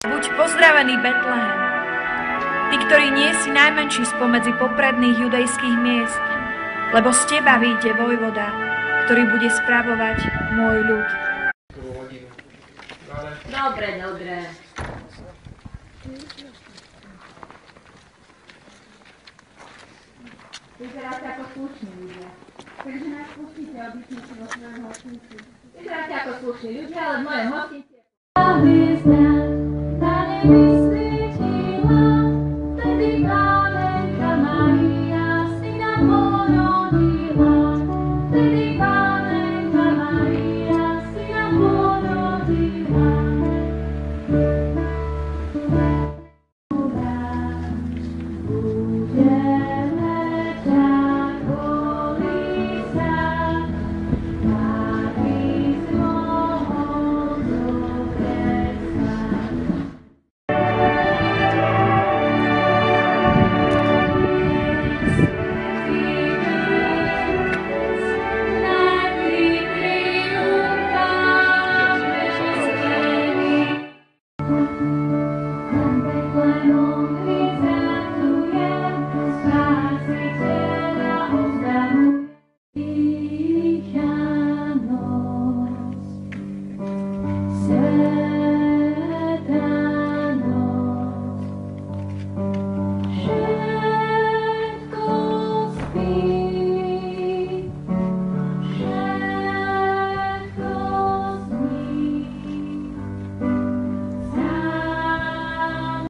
Buď pozdravený, Betlehem, ty, ktorý nie si najmenší spomedzi popredných judejských miest, lebo z teba vyjde vojvoda, ktorý bude spravovať môj ľud. Dobre. Vyzeráte ako slušní ľudia. Takže nás pustíte obytnici vo svojom hostinci. Vyzeráte ako slušní ľudia, ale v mojom hostinci...